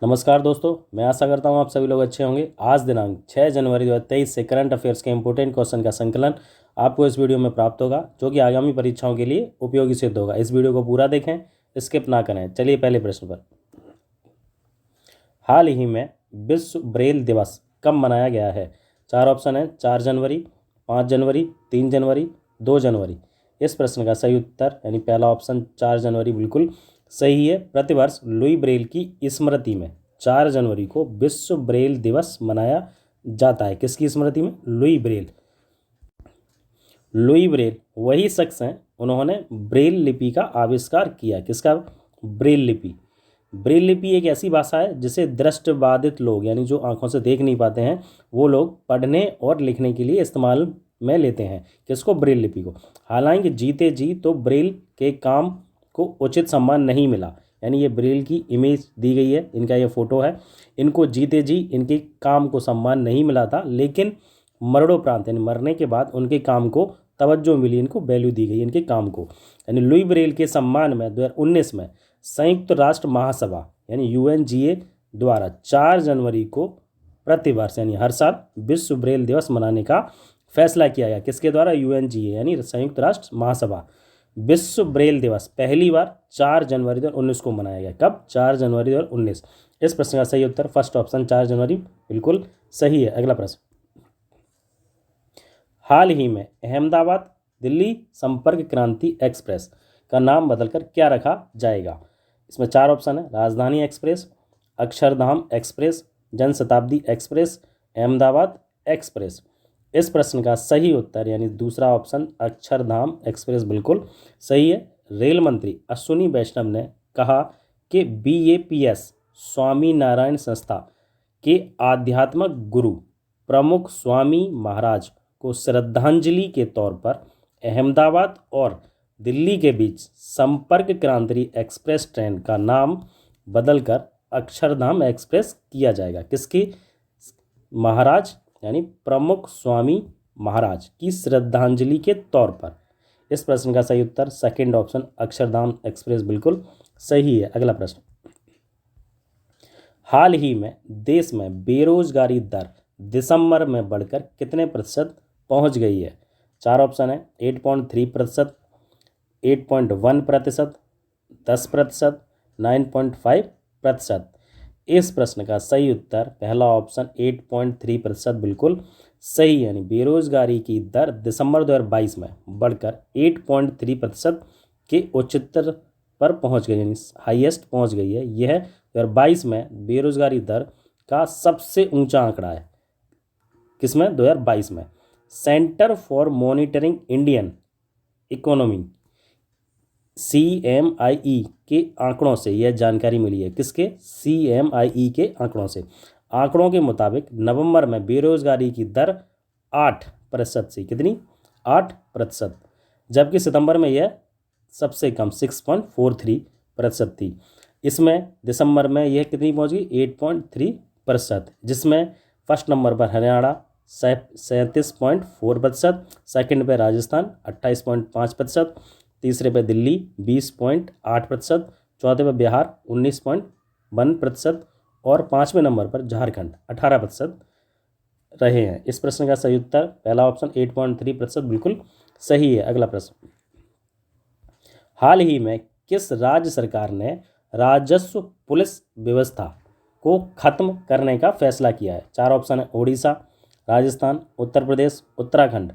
नमस्कार दोस्तों, मैं आशा करता हूँ आप सभी लोग अच्छे होंगे। आज दिनांक 6 जनवरी 2023 से करंट अफेयर्स के इंपॉर्टेंट क्वेश्चन का संकलन आपको इस वीडियो में प्राप्त होगा, जो कि आगामी परीक्षाओं के लिए उपयोगी सिद्ध होगा। इस वीडियो को पूरा देखें, स्किप ना करें। चलिए पहले प्रश्न पर। हाल ही में विश्व ब्रेल दिवस कब मनाया गया है? चार ऑप्शन है: 4 जनवरी, 5 जनवरी, 3 जनवरी, 2 जनवरी। इस प्रश्न का सही उत्तर यानी पहला ऑप्शन 4 जनवरी बिल्कुल सही है। प्रतिवर्ष लुई ब्रेल की स्मृति में 4 जनवरी को विश्व ब्रेल दिवस मनाया जाता है। किसकी स्मृति में? Louis Braille. लुई ब्रेल वही शख्स हैं, उन्होंने ब्रेल लिपि का आविष्कार किया। किसका? ब्रेल लिपि। ब्रेल लिपि एक ऐसी भाषा है जिसे दृष्टिबाधित लोग यानी जो आंखों से देख नहीं पाते हैं वो लोग पढ़ने और लिखने के लिए इस्तेमाल में लेते हैं। किसको? ब्रेल लिपि को। हालांकि जीते जी तो ब्रेल के काम को उचित सम्मान नहीं मिला। यानी ये ब्रेल की इमेज दी गई है, इनका ये फोटो है। इनको जीते जी इनके काम को सम्मान नहीं मिला था, लेकिन मरणोपरांत यानी मरने के बाद उनके काम को तवज्जो मिली, इनको वैल्यू दी गई इनके काम को। यानी लुई ब्रेल के सम्मान में 2019 में संयुक्त राष्ट्र महासभा यानी UNGA द्वारा 4 जनवरी को प्रतिवर्ष यानी हर साल विश्व ब्रेल दिवस मनाने का फैसला किया गया। किसके द्वारा? UNGA यानी संयुक्त राष्ट्र महासभा। विश्व ब्रेल दिवस पहली बार 4 जनवरी 2019 को मनाया गया। कब? 4 जनवरी 2019। इस प्रश्न का सही उत्तर फर्स्ट ऑप्शन 4 जनवरी बिल्कुल सही है। अगला प्रश्न। हाल ही में अहमदाबाद दिल्ली संपर्क क्रांति एक्सप्रेस का नाम बदलकर क्या रखा जाएगा? इसमें 4 ऑप्शन है: राजधानी express, Akshardham express, Janshatabdi express, Ahmedabad express. इस प्रश्न का सही उत्तर यानी दूसरा ऑप्शन अक्षरधाम एक्सप्रेस बिल्कुल सही है। रेल मंत्री अश्विनी वैष्णव ने कहा कि BAPS स्वामी नारायण संस्था के आध्यात्मिक गुरु प्रमुख स्वामी महाराज को श्रद्धांजलि के तौर पर अहमदाबाद और दिल्ली के बीच संपर्क क्रांति एक्सप्रेस ट्रेन का नाम बदलकर अक्षरधाम एक्सप्रेस किया जाएगा। किसकी? महाराज यानी प्रमुख स्वामी महाराज की श्रद्धांजलि के तौर पर। इस प्रश्न का सही उत्तर सेकंड ऑप्शन अक्षरधाम एक्सप्रेस बिल्कुल सही है। अगला प्रश्न। हाल ही में देश में बेरोजगारी दर दिसंबर में बढ़कर कितने प्रतिशत पहुंच गई है? 4 ऑप्शन है: 8.3%, 8.1%, 10%, 9.5%। इस प्रश्न का सही उत्तर पहला ऑप्शन 8.3% बिल्कुल सही है। यानी बेरोजगारी की दर दिसंबर 2022 में बढ़कर 8.3% के उच्चतर पर पहुंच गई, यानी हाईएस्ट पहुंच गई है। यह 2022 में बेरोजगारी दर का सबसे ऊंचा आंकड़ा है। किसमें? 2022 में। Centre for monitoring Indian economy CMIE के आंकड़ों से यह जानकारी मिली है। किसके? CMIE के आंकड़ों से। आंकड़ों के मुताबिक नवंबर में बेरोजगारी की दर 8% से कितनी? 8%, जबकि सितंबर में यह सबसे कम 6.43% थी। इसमें दिसंबर में यह कितनी पहुंच गई? 8.3%, जिसमें फर्स्ट नंबर पर हरियाणा 37.4%, सेकंड पे राजस्थान 28.5%, तीसरे पे दिल्ली 20.8%, चौथे पे बिहार 19.1% और 5वें नंबर पर झारखंड 18% रहे हैं। इस प्रश्न का सही उत्तर पहला ऑप्शन 8.3% बिल्कुल सही है। अगला प्रश्न। हाल ही में किस राज्य सरकार ने राजस्व पुलिस व्यवस्था को खत्म करने का फैसला किया है? 4 ऑप्शन है: ओडिशा, राजस्थान, उत्तर प्रदेश, उत्तराखंड।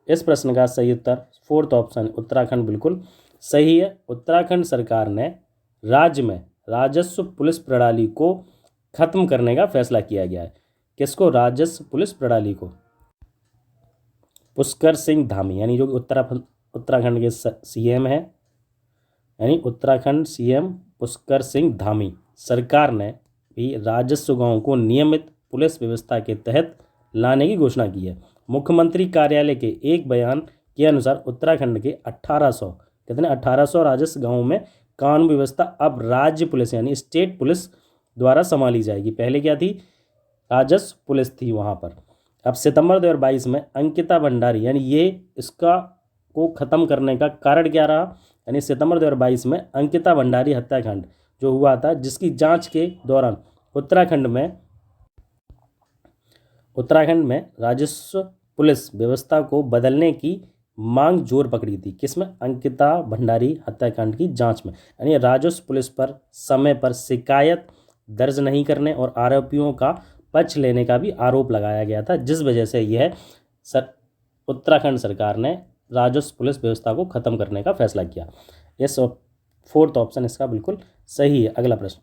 इस प्रश्न का सही उत्तर फोर्थ ऑप्शन उत्तराखंड बिल्कुल सही है। उत्तराखंड सरकार ने राज्य में राजस्व पुलिस प्रणाली को खत्म करने का फैसला किया गया है। किसको? राजस्व पुलिस प्रणाली को। पुष्कर सिंह धामी यानी जो उत्तराखंड के CM हैं, यानी उत्तराखंड CM पुष्कर सिंह धामी सरकार ने भी राजस्व गांवों को नियमित पुलिस व्यवस्था के तहत लाने की घोषणा की है। मुख्यमंत्री कार्यालय के एक बयान के अनुसार उत्तराखंड के 1800 राजस्व गांवों में कानून व्यवस्था अब राज्य पुलिस यानी स्टेट पुलिस द्वारा संभाली जाएगी। पहले क्या थी? राजस्व पुलिस थी वहां पर। अब सितंबर 2022 में अंकिता भंडारी यानी ये इसका को ख़त्म करने का कारण क्या रहा? यानी सितंबर 2022 में अंकिता भंडारी हत्याकांड जो हुआ था, जिसकी जांच के दौरान उत्तराखंड में राजस्व पुलिस व्यवस्था को बदलने की मांग जोर पकड़ी थी, किसमें? अंकिता भंडारी हत्याकांड की जांच में। यानी राजस्व पुलिस पर समय पर शिकायत दर्ज नहीं करने और आरोपियों का पक्ष लेने का भी आरोप लगाया गया था, जिस वजह से यह उत्तराखंड सरकार ने राजस्व पुलिस व्यवस्था को खत्म करने का फैसला किया। यह 4th ऑप्शन इसका बिल्कुल सही है। अगला प्रश्न,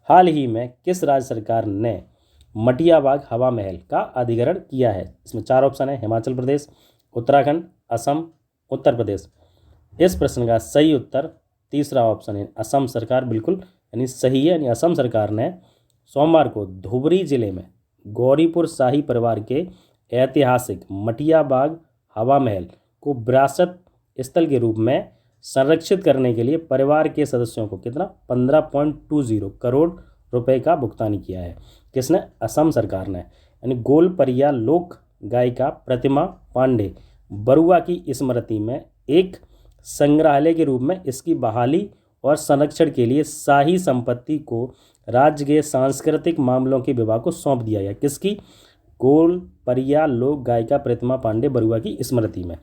हाल ही में किस राज्य सरकार ने मटियाबाग हवा महल का अधिग्रहण किया है? इसमें 4 ऑप्शन है, हिमाचल प्रदेश, उत्तराखंड, असम, उत्तर प्रदेश। इस प्रश्न का सही उत्तर तीसरा ऑप्शन है, असम सरकार, बिल्कुल यानी सही है। यानी असम सरकार ने सोमवार को धुबरी जिले में गौरीपुर शाही परिवार के ऐतिहासिक मटियाबाग हवा महल को विरासत स्थल के रूप में संरक्षित करने के लिए परिवार के सदस्यों को कितना 15.20 करोड़ रुपए का भुगतान किया है। किसने? असम सरकार ने। यानी गोलपरिया लोक गायिका प्रतिमा पांडे बरुआ की स्मृति में एक संग्रहालय के रूप में इसकी बहाली और संरक्षण के लिए शाही संपत्ति को राज्य के सांस्कृतिक मामलों के विभाग को सौंप दिया गया। किसकी? गोलपरिया लोक गायिका प्रतिमा पांडे बरुआ की स्मृति में,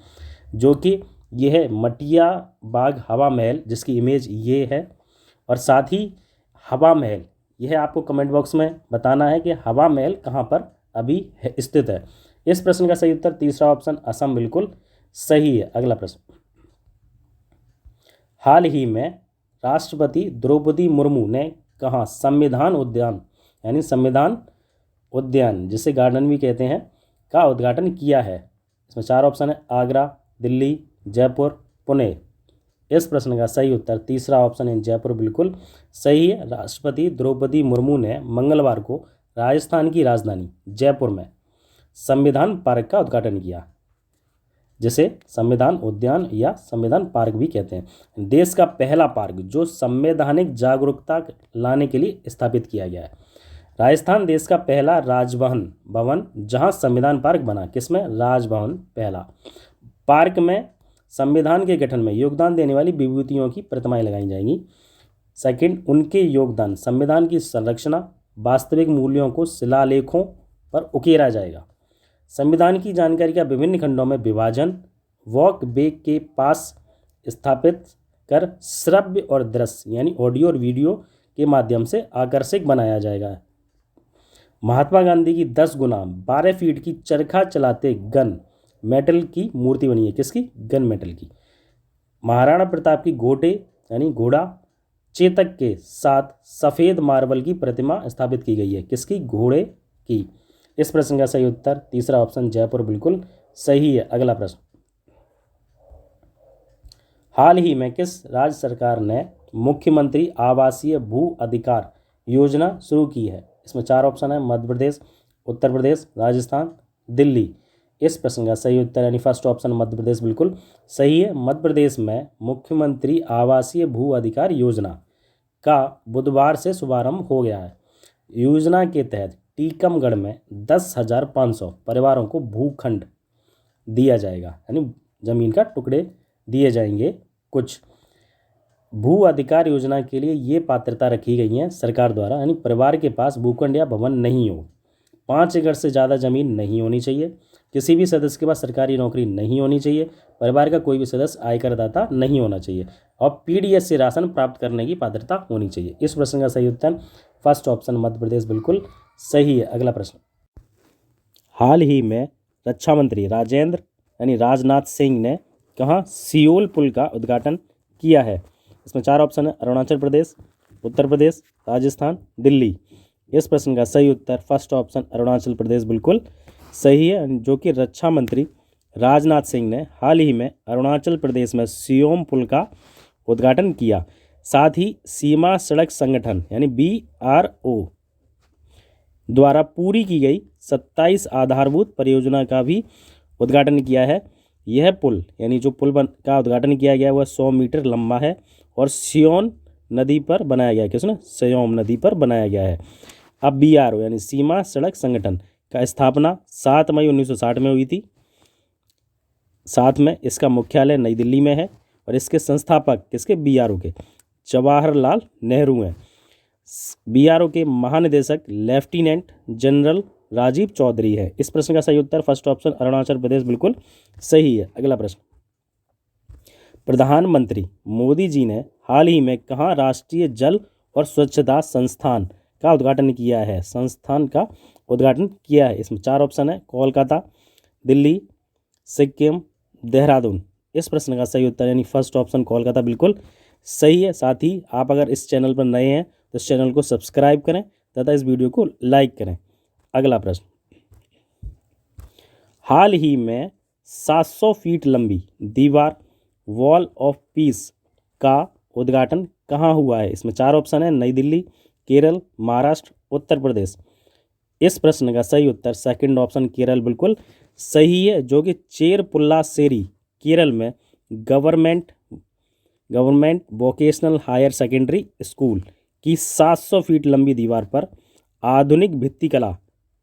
जो कि यह मटिया बाग हवा महल, जिसकी इमेज ये है। और साथ ही हवा महल, यह आपको कमेंट बॉक्स में बताना है कि हवा महल कहाँ पर अभी स्थित है। इस प्रश्न का सही उत्तर तीसरा ऑप्शन असम बिल्कुल सही है। अगला प्रश्न, हाल ही में राष्ट्रपति द्रौपदी मुर्मू ने कहाँ संविधान उद्यान, यानी संविधान उद्यान जिसे गार्डन भी कहते हैं, का उद्घाटन किया है? इसमें 4 ऑप्शन है, आगरा, दिल्ली, जयपुर, पुणे। इस प्रश्न का सही उत्तर तीसरा ऑप्शन है, जयपुर बिल्कुल सही है। राष्ट्रपति द्रौपदी मुर्मू ने मंगलवार को राजस्थान की राजधानी जयपुर में संविधान पार्क का उद्घाटन किया, जिसे संविधान उद्यान या संविधान पार्क भी कहते हैं। देश का पहला पार्क जो संवैधानिक जागरूकता लाने के लिए स्थापित किया गया है। राजस्थान देश का पहला राजभवन भवन जहां संविधान पार्क बना, किसमें? राजभवन पहला। पार्क में संविधान के गठन में योगदान देने वाली विभूतियों की प्रतिमाएं लगाई जाएंगी। सेकंड, उनके योगदान संविधान की संरचना वास्तविक मूल्यों को शिलालेखों पर उकेरा जाएगा। संविधान की जानकारी का विभिन्न खंडों में विभाजन वॉक वे के पास स्थापित कर श्रव्य और दृश्य यानी ऑडियो और वीडियो के माध्यम से आकर्षक बनाया जाएगा। महात्मा गांधी की 10 गुना 12 फीट की चरखा चलाते गन मेटल की मूर्ति बनी है। किसकी? गन मेटल की। महाराणा प्रताप की घोड़े यानी घोड़ा चेतक के साथ सफ़ेद मार्बल की प्रतिमा स्थापित की गई है। किसकी? घोड़े की। इस प्रश्न का सही उत्तर तीसरा ऑप्शन जयपुर बिल्कुल सही है। अगला प्रश्न, हाल ही में किस राज्य सरकार ने मुख्यमंत्री आवासीय भू अधिकार योजना शुरू की है? इसमें 4 ऑप्शन है, मध्य प्रदेश, उत्तर प्रदेश, राजस्थान, दिल्ली। इस प्रश्न का सही उत्तर यानी फर्स्ट ऑप्शन मध्य प्रदेश बिल्कुल सही है। मध्य प्रदेश में मुख्यमंत्री आवासीय भू अधिकार योजना का बुधवार से शुभारंभ हो गया है। योजना के तहत टीकमगढ़ में 10,500 परिवारों को भूखंड दिया जाएगा, यानी जमीन का टुकड़े दिए जाएंगे। कुछ भू अधिकार योजना के लिए ये पात्रता रखी गई है सरकार द्वारा, यानी परिवार के पास भूखंड या भवन नहीं हो, 5 एकड़ से ज़्यादा जमीन नहीं होनी चाहिए, किसी भी सदस्य के पास सरकारी नौकरी नहीं होनी चाहिए, परिवार का कोई भी सदस्य आयकरदाता नहीं होना चाहिए और पीडीएस से राशन प्राप्त करने की पात्रता होनी चाहिए। इस प्रश्न का सही उत्तर फर्स्ट ऑप्शन मध्य प्रदेश बिल्कुल सही है। अगला प्रश्न, हाल ही में रक्षा मंत्री राजेंद्र यानी राजनाथ सिंह ने कहाँ सियोल पुल का उद्घाटन किया है? इसमें 4 ऑप्शन है, अरुणाचल प्रदेश, उत्तर प्रदेश, राजस्थान, दिल्ली। इस प्रश्न का सही उत्तर फर्स्ट ऑप्शन अरुणाचल प्रदेश बिल्कुल सही है, जो कि रक्षा मंत्री राजनाथ सिंह ने हाल ही में अरुणाचल प्रदेश में सियोम पुल का उद्घाटन किया। साथ ही सीमा सड़क संगठन यानी BRO द्वारा पूरी की गई 27 आधारभूत परियोजना का भी उद्घाटन किया है। यह पुल यानी जो पुल का उद्घाटन किया गया है वह 100 मीटर लंबा है और सियोन नदी पर बनाया गया है। किसने? सियोम नदी पर बनाया गया है। अब BRO यानी सीमा सड़क संगठन का स्थापना 7 मई 1960 में हुई थी। साथ में इसका मुख्यालय नई दिल्ली में है और इसके संस्थापक किसके? BRO के जवाहरलाल नेहरू हैं। बीआरओ के महानिदेशक लेफ्टिनेंट जनरल राजीव चौधरी है। इस प्रश्न का सही उत्तर फर्स्ट ऑप्शन अरुणाचल प्रदेश बिल्कुल सही है। अगला प्रश्न, प्रधानमंत्री मोदी जी ने हाल ही में कहाँ राष्ट्रीय जल और स्वच्छता संस्थान का उद्घाटन किया है? संस्थान का उद्घाटन किया है। इसमें 4 ऑप्शन है, कोलकाता, दिल्ली, सिक्किम, देहरादून। इस प्रश्न का सही उत्तर यानी फर्स्ट ऑप्शन कोलकाता बिल्कुल सही है। साथ ही आप अगर इस चैनल पर नए हैं तो इस चैनल को सब्सक्राइब करें तथा इस वीडियो को लाइक करें। अगला प्रश्न, हाल ही में 700 फीट लंबी दीवार वॉल ऑफ पीस का उद्घाटन कहाँ हुआ है? इसमें 4 ऑप्शन है, नई दिल्ली, केरल, महाराष्ट्र, उत्तर प्रदेश। इस प्रश्न का सही उत्तर सेकंड ऑप्शन केरल बिल्कुल सही है, जो कि चेरपुल्लासेरी केरल में government vocational higher secondary school की 700 फीट लंबी दीवार पर आधुनिक भित्तिकला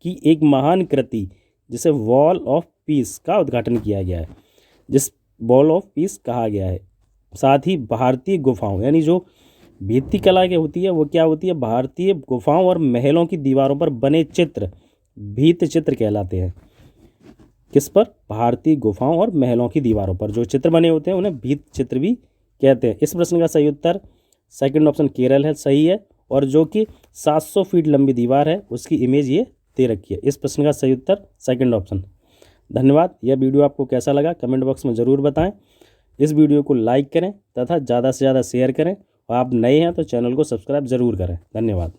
की एक महान कृति जिसे वॉल ऑफ पीस का उद्घाटन किया गया है, जिस वॉल ऑफ पीस कहा गया है। साथ ही भारतीय गुफाओं यानी जो भित्तिकला की होती है वो क्या होती है? भारतीय गुफाओं और महलों की दीवारों पर बने चित्र भित्ति चित्र कहलाते हैं। किस पर? भारतीय गुफाओं और महलों की दीवारों पर जो चित्र बने होते हैं उन्हें भित्ति चित्र भी कहते हैं। इस प्रश्न का सही उत्तर सेकंड ऑप्शन केरल है, सही है। और जो कि 700 फीट लंबी दीवार है उसकी इमेज ये दे रखी है। इस प्रश्न का सही उत्तर सेकंड ऑप्शन। धन्यवाद। यह वीडियो आपको कैसा लगा कमेंट बॉक्स में ज़रूर बताएं। इस वीडियो को लाइक करें तथा ज़्यादा से ज़्यादा शेयर करें और आप नए हैं तो चैनल को सब्सक्राइब ज़रूर करें। धन्यवाद।